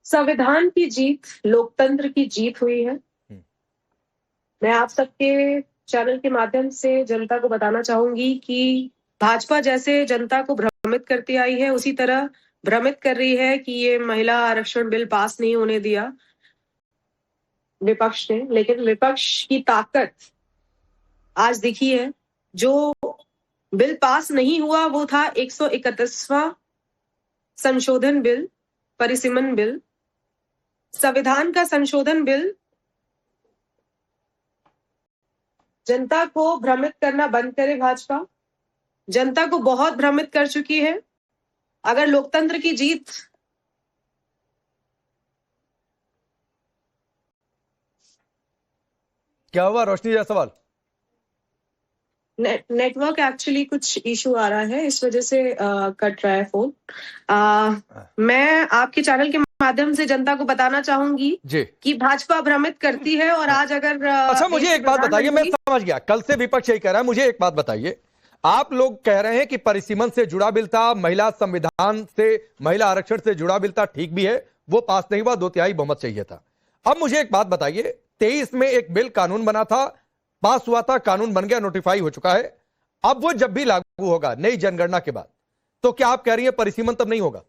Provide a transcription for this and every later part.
संविधान की जीत, लोकतंत्र की जीत हुई है। मैं आप सबके चैनल के माध्यम से जनता को बताना चाहूंगी कि भाजपा जैसे जनता को भ्रमित करती आई है, उसी तरह भ्रमित कर रही है कि ये महिला आरक्षण बिल पास नहीं होने दिया विपक्ष ने। लेकिन विपक्ष की ताकत आज दिखी है। जो बिल पास नहीं हुआ वो था 131वां संशोधन बिल, परिसीमन बिल, संविधान का संशोधन बिल। जनता को भ्रमित करना बंद करे भाजपा। जनता को बहुत भ्रमित कर चुकी है। अगर लोकतंत्र की जीत क्या हुआ रोशनी जायसवाल? नेटवर्क एक्चुअली कुछ इशू आ रहा है, इस वजह से कट रहा है फोन। मैं आपके चैनल के माध्यम से जनता को बताना चाहूंगी कि भाजपा भ्रमित करती है। और आज अगर अच्छा, मुझे एक बात बताइए, मैं समझ गया कल से विपक्ष यही कह रहा है, मुझे एक बात बताइए। आप लोग कह रहे हैं कि परिसीमन से जुड़ा बिल था, महिला संविधान से, महिला आरक्षण से जुड़ा बिल था, ठीक भी है, वो पास नहीं हुआ, 2/3 बहुमत चाहिए था। अब मुझे एक बात बताइए, 23 में एक बिल कानून बना था, पास हुआ था, कानून बन गया, नोटिफाई हो चुका है। अब वो जब भी लागू होगा नई जनगणना के बाद, तो क्या आप कह रही हैं परिसीमन तब नहीं होगा?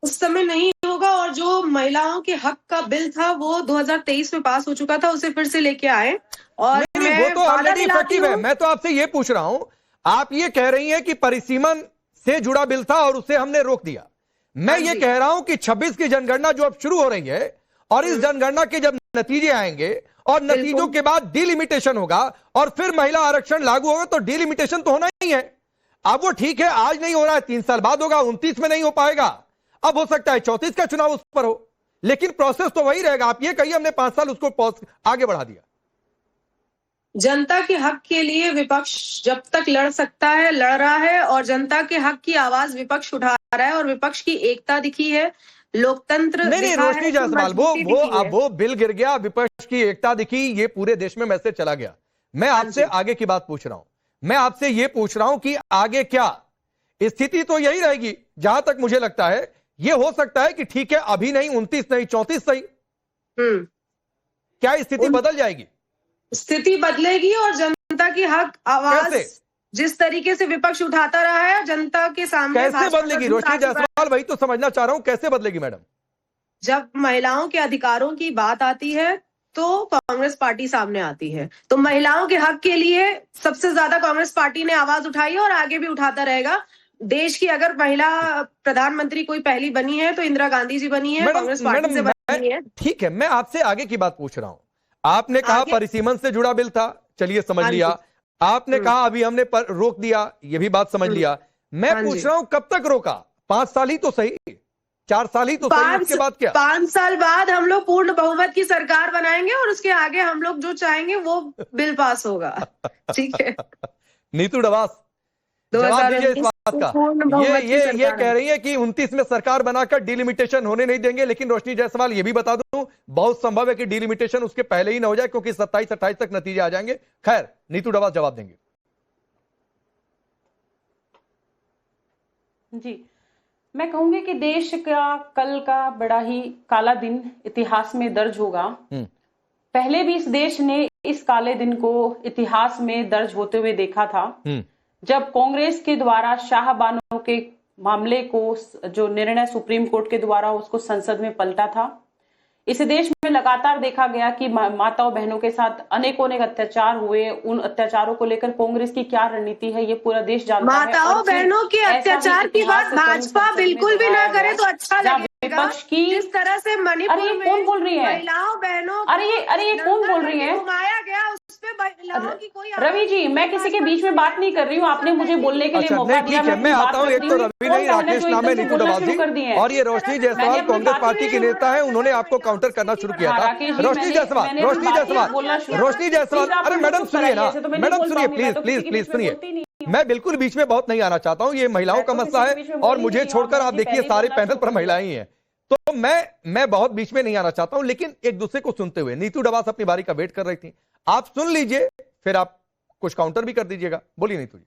उस समय नहीं होगा। और जो महिलाओं के हक का बिल था वो 2023 में पास हो चुका था, उसे फिर से लेके आए। और नहीं, वो तो ऑलरेडी इफेक्टिव है। मैं तो आपसे ये पूछ रहा हूं, आप ये कह रही हैं कि परिसीमन से जुड़ा बिल था और उसे हमने रोक दिया। मैं ये कह रहा हूं कि 26 की जनगणना जो अब शुरू हो रही है, और इस जनगणना के जब नतीजे आएंगे और नतीजों के बाद डिलिमिटेशन होगा और फिर महिला आरक्षण लागू होगा, तो डिलिमिटेशन तो होना ही है। अब वो ठीक है, आज नहीं हो रहा है, 3 साल बाद होगा, 29 में नहीं हो पाएगा। अब हो सकता है 34 का चुनाव उस पर हो, लेकिन प्रोसेस तो वही रहेगा। आप ये कहिए हमने 5 साल उसको आगे बढ़ा दिया। जनता के हक के लिए विपक्ष जब तक लड़ सकता है लड़ रहा है, और जनता के हक की आवाज विपक्ष उठा रहा है, और विपक्ष की एकता दिखी है, लोकतंत्र नहीं रोशनी जायसवाल, वो बिल गिर गया, विपक्ष की एकता दिखी, ये पूरे देश में मैसेज चला गया। मैं आपसे आगे की बात पूछ रहा हूं। मैं आपसे ये पूछ रहा हूं कि आगे क्या स्थिति? तो यही रहेगी जहां तक मुझे लगता है। ये हो सकता है कि ठीक है, अभी नहीं, 29 नहीं, 34 सही। क्या स्थिति बदल जाएगी? स्थिति बदलेगी, और जनता की हक आवाज कैसे? जिस तरीके से विपक्ष उठाता रहा है जनता के सामने, कैसे बदलेगी रोशनी जायसवाल? वही तो समझना चाह रहा हूं, कैसे बदलेगी मैडम? जब महिलाओं के अधिकारों की बात आती है तो कांग्रेस पार्टी सामने आती है। तो महिलाओं के हक के लिए सबसे ज्यादा कांग्रेस पार्टी ने आवाज उठाई है और आगे भी उठाता रहेगा। देश की अगर महिला प्रधानमंत्री कोई पहली बनी है तो इंदिरा गांधी जी बनी है, कांग्रेस पार्टी से बनी है। ठीक है, मैं आपसे आगे की बात पूछ रहा हूं। आपने कहा परिसीमन से जुड़ा बिल था, चलिए समझ लिया। आपने कहा अभी हमने रोक दिया, ये भी बात समझ लिया। मैं पूछ रहा हूं कब तक रोका? 5 साल ही तो सही, 4 साल ही तो सही, उसके बाद क्या? 5 साल बाद हम लोग पूर्ण बहुमत की सरकार बनाएंगे और उसके आगे हम लोग जो चाहेंगे वो बिल पास होगा। ठीक है नीतू डवास, जवाब दीजिए इस बात का। ये कह रही है कि 29 में सरकार बनाकर डिलिमिटेशन होने नहीं देंगे, लेकिन रोशनी जायसवाल ये भी बता दूं, बहुत संभव है कि डिलिमिटेशन उसके पहले ही ना हो जाए, क्योंकि 27-28 तक नतीजे आ जाएंगे। खैर, नीतू डवास जवाब देंगे। जी, मैं कहूंगी कि देश का कल का बड़ा ही काला दिन इतिहास में दर्ज होगा। पहले भी इस देश ने इस काले दिन को इतिहास में दर्ज होते हुए देखा था, जब कांग्रेस के द्वारा शाहबानो के मामले को, जो निर्णय सुप्रीम कोर्ट के द्वारा उसको संसद में पलटा था। इस देश में लगातार देखा गया कि माताओं बहनों के साथ अनेकों अत्याचार हुए। उन अत्याचारों को लेकर कांग्रेस की क्या रणनीति है ये पूरा देश जानता है। माताओं बहनों के अत्याचार की बात भाजपा बिल्कुल भी ना करे तो अच्छा लगेगा। विपक्ष की जिस तरह से मणिपुर में कौन बोल रही है? महिलाओं बहनों, अरे ये कौन बोल रही है? घुमाया गया, उस पे महिलाओं की कोई। रवि जी, मैं किसी के बीच में बात नहीं कर रही हूँ, आपने मुझे बोलने के लिए मौका दिया। मैं आता हूँ। एक तो रवि नहीं, राकेश नाम है, नीतू डवास जी, और ये रोशनी जायसवाल कांग्रेस पार्टी की नेता है, उन्होंने आपको काउंटर करना शुरू किया था। रोशनी जायसवाल, अरे मैडम सुनिए ना, मैडम सुनिए, प्लीज सुनिए। मैं बिल्कुल बीच में बहुत नहीं आना चाहता हूं, ये महिलाओं का मसला है, और मुझे छोड़कर आप देखिए सारे पैनल पर महिलाएं ही हैं, तो मैं बहुत बीच में नहीं आना चाहता हूं। लेकिन एक दूसरे को सुनते हुए, नीतू डवास अपनी बारी का वेट कर रही थी, आप सुन लीजिए, फिर आप कुछ काउंटर भी कर दीजिएगा। बोलिए नीतू जी।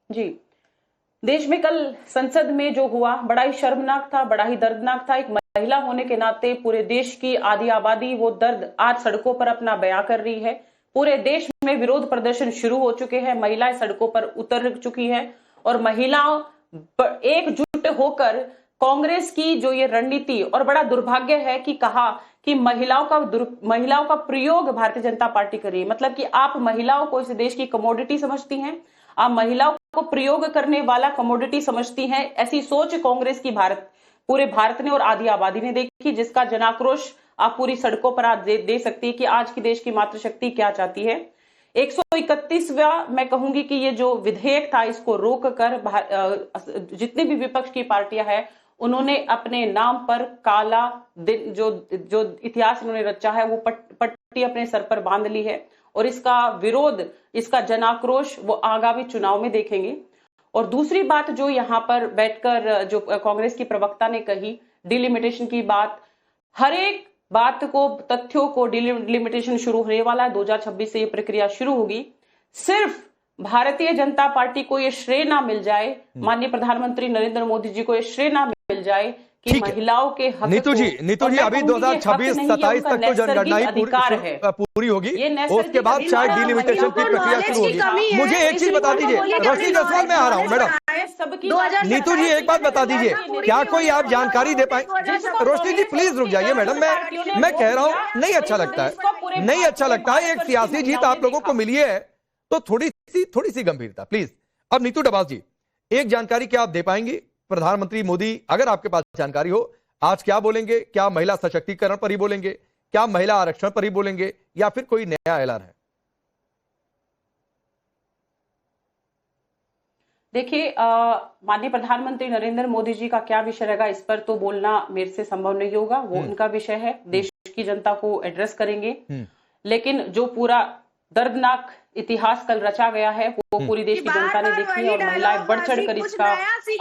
जी, देश में कल संसद में जो हुआ बड़ा ही शर्मनाक था, बड़ा ही दर्दनाक था। एक महिला होने के नाते पूरे देश की आधी आबादी वो दर्द आज सड़कों पर अपना बयां कर रही है। पूरे देश में विरोध प्रदर्शन शुरू हो चुके हैं, महिलाएं सड़कों पर उतर चुकी हैं और महिलाओं एकजुट होकर कांग्रेस की जो ये रणनीति, और बड़ा दुर्भाग्य है कि कहा कि महिलाओं का प्रयोग भारतीय जनता पार्टी कर रही है। मतलब कि आप महिलाओं को इस देश की कमोडिटी समझती हैं, आप महिलाओं को प्रयोग करने वाला कमोडिटी समझती हैं। ऐसी सोच कांग्रेस की पूरे भारत ने और आधी आबादी ने देखी, जिसका जनाक्रोश आप पूरी सड़कों पर आज दे सकती है कि आज की देश की मातृशक्ति क्या चाहती है। 131वां मैं कहूंगी कि ये जो विधेयक था इसको रोक कर जितने भी विपक्ष की पार्टियां हैं उन्होंने अपने नाम पर काला दिन जो इतिहास उन्होंने रचा है वो पट्टी अपने सर पर बांध ली है और इसका विरोध, इसका जनाक्रोश वो आगामी चुनाव में देखेंगे। और दूसरी बात जो यहाँ पर बैठकर जो कांग्रेस की प्रवक्ता ने कही, डिलिमिटेशन की बात, हर एक बात को, तथ्यों को, डिलिमिटेशन शुरू होने वाला है 2026 से ये प्रक्रिया शुरू होगी। सिर्फ भारतीय जनता पार्टी को ये श्रेय ना मिल जाए, माननीय प्रधानमंत्री नरेंद्र मोदी जी को ये श्रेय ना मिल जाए कि महिलाओं के हक नीतू जी अभी 2026-27 तक तो जनगणना ही पूरी होगी, उसके बाद शायद डिलिमिटेशन की प्रक्रिया शुरू होगी। मुझे एक चीज बता दीजिए, रोशनी जायसवाल मैं आ रहा हूं मैडम। नीतू जी एक बात बता दीजिए, क्या कोई आप जानकारी दे पाए? रोशनी जी प्लीज रुक जाइए मैडम, मैं कह रहा हूं नहीं अच्छा लगता है, नहीं अच्छा लगता है। एक सियासी जीत आप लोगों को मिली है तो थोड़ी सी गंभीरता प्लीज। अब नीतू डबास जी एक जानकारी क्या आप दे पाएंगी? प्रधानमंत्री मोदी अगर आपके पास जानकारी हो आज क्या बोलेंगे? क्या महिला सशक्तिकरण पर ही बोलेंगे, क्या महिला आरक्षण पर ही बोलेंगे, या फिर कोई नया ऐलान है? देखिए, माननीय प्रधानमंत्री नरेंद्र मोदी जी का क्या विषय रहेगा इस पर तो बोलना मेरे से संभव नहीं होगा, वो उनका विषय है, देश की जनता को एड्रेस करेंगे। लेकिन जो पूरा दर्दनाक इतिहास कल रचा गया है वो पूरी देश की जनता ने देखी है और महिलाएं बढ़ चढ़ कर इसका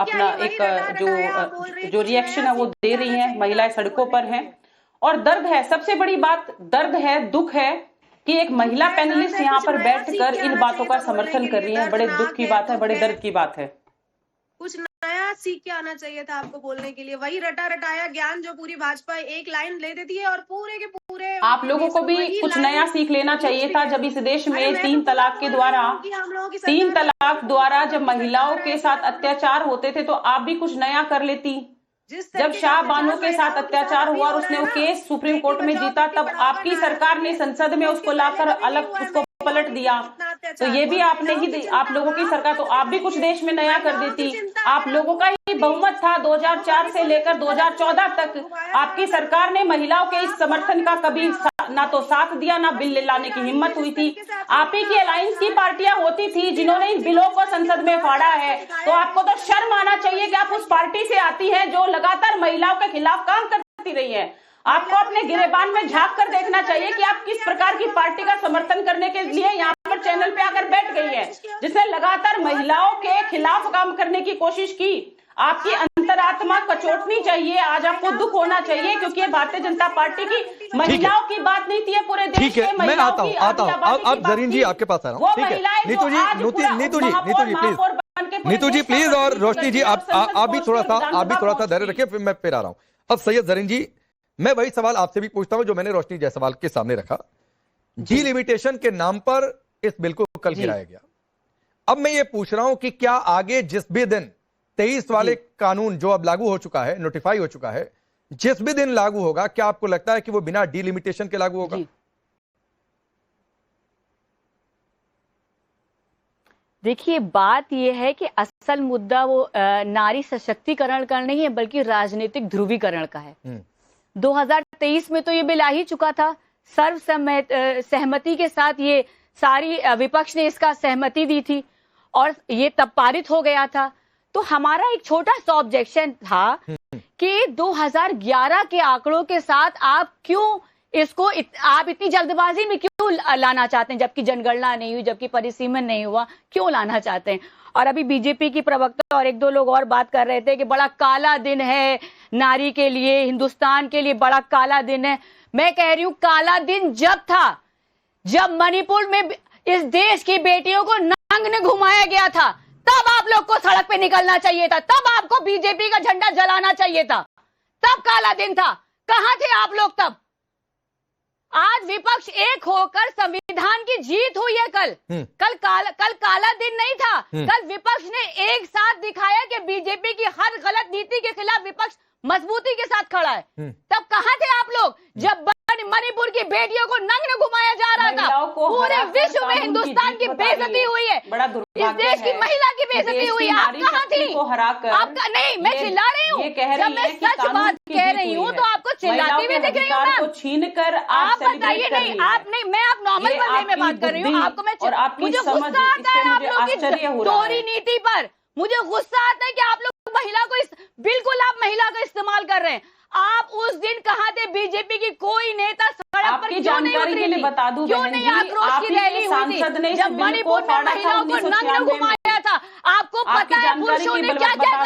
अपना एक जो रिएक्शन है वो दे रही हैं। महिलाएं सड़कों पर हैं और दर्द है, सबसे बड़ी बात दर्द है, दुख है कि एक महिला पैनलिस्ट यहाँ पर बैठकर इन बातों का समर्थन कर रही है। बड़े दुख की बात है, बड़े दर्द की बात है। कुछ नया सीख के आना चाहिए था आपको बोलने के लिए, वही रटाया ज्ञान जो पूरी भाजपा एक लाइन ले देती है और पूरे के पूरे आप लोगों को भी कुछ नया सीख लेना चाहिए था। जब इस देश में 3 तलाक द्वारा जब महिलाओं के साथ अत्याचार होते थे तो आप भी कुछ नया कर लेती। जब शाह बानो के साथ अत्याचार हुआ और उसने वो केस सुप्रीम कोर्ट में जीता, तब आपकी सरकार ने संसद में उसको लाकर अलग उसको पलट दिया। तो ये भी आपने ही, आप लोगों की सरकार, तो आप भी कुछ देश में नया कर देती। आप लोगों का ही बहुमत था 2004 से लेकर 2014 तक। आपकी सरकार ने महिलाओं के इस समर्थन का कभी ना तो साथ दिया, ना बिल लाने की हिम्मत हुई थी। आप ही की अलायंस की पार्टियां होती थी जिन्होंने इन बिलों को संसद में फाड़ा है। तो आपको तो शर्म आना चाहिए कि आप उस पार्टी से आती है जो लगातार महिलाओं के खिलाफ काम करती रही है। आपको अपने गिरेबान में झांक कर देखना चाहिए कि आप किस प्रकार की पार्टी का समर्थन करने के लिए यहाँ पर चैनल पे आकर बैठ गई है, जिसने लगातार महिलाओं के खिलाफ काम करने की कोशिश की। आपकी अंतरात्मा कचोटनी चाहिए, आज आपको दुख होना चाहिए, क्योंकि ये भारतीय जनता पार्टी की महिलाओं की बात नहीं थी, पूरे देश के मैं आता हूँ अब जरीन जी आपके पास आ रहा हूँ। ठीक है नीतू जी प्लीज, और रोशनी जी आप भी थोड़ा सा धैर्य रखिए, फिर मैं फिर आ रहा हूँ। अब सैयद जरीन जी मैं वही सवाल आपसे भी पूछता हूं जो मैंने रोशनी जायसवाल के सामने रखा। डिलिमिटेशन के नाम पर इस बिल को कल गिराया गया। अब मैं ये पूछ रहा हूं कि क्या आगे जिस भी दिन 23 वाले कानून जो अब लागू हो चुका है, नोटिफाई हो चुका है, जिस भी दिन लागू होगा, क्या आपको लगता है कि वो बिना डिलिमिटेशन के लागू होगा? देखिए, बात यह है कि असल मुद्दा वो नारी सशक्तिकरण का नहीं है बल्कि राजनीतिक ध्रुवीकरण का है। 2023 में तो ये बिल आ ही चुका था, सहमति के साथ ये सारी विपक्ष ने इसका सहमति दी थी और ये तब पारित हो गया था। तो हमारा एक छोटा सा ऑब्जेक्शन था कि 2011 के आंकड़ों के साथ आप क्यों इसको आप इतनी जल्दबाजी में क्यों लाना चाहते हैं, जबकि जनगणना नहीं हुई, जबकि परिसीमन नहीं हुआ, क्यों लाना चाहते हैं? और अभी बीजेपी की प्रवक्ता और 1-2 लोग और बात कर रहे थे कि बड़ा काला दिन है नारी के लिए, हिंदुस्तान के लिए बड़ा काला दिन है। मैं कह रही हूं काला दिन जब था जब मणिपुर में इस देश की बेटियों को नंग घुमाया गया था, तब आप लोग को सड़क पे निकलना चाहिए था, तब आपको बीजेपी का झंडा जलाना चाहिए था, तब काला दिन था। कहां थे आप लोग तब? आज विपक्ष एक होकर संविधान की जीत हुई है। कल काला दिन नहीं था। कल विपक्ष ने एक साथ दिखाया कि बीजेपी की हर गलत नीति के खिलाफ विपक्ष मजबूती के साथ खड़ा है। तब कहां थे आप लोग जब मणिपुर की बेटियों को नग्न घुमाया जा रहा था? पूरे विश्व में हिंदुस्तान की बेइज्जती हुई है, इस देश की महिला की बेइज्जती हुई है। आप कहां थी? आपका नहीं, मैं चिल्ला रही हूँ। जब मैं सच बात कह रही हूँ तो आपको चिल्लाती हुई दिख रही हूँ मैम। छीन कर आप बताइए। नहीं, आप नहीं, मैं आप नॉर्मल वे में बात कर रही हूँ। आपको मैं मुझे गुस्सा आता है आप लोग की दोहरी नीति पर। मुझे गुस्सा आता है कि आप लोग महिला को बिल्कुल आप महिला का इस्तेमाल कर रहे हैं। आप उस दिन कहां थे? बीजेपी की कोई नेता सड़क पर क्यों नहीं उतरी थी? बता दूं क्यों नहीं आक्रोश की रैली हुई थी जब मणिपुर में महिलाओं को नग्न घुमाया था? आपको पता है पुरुषों ने क्या क्या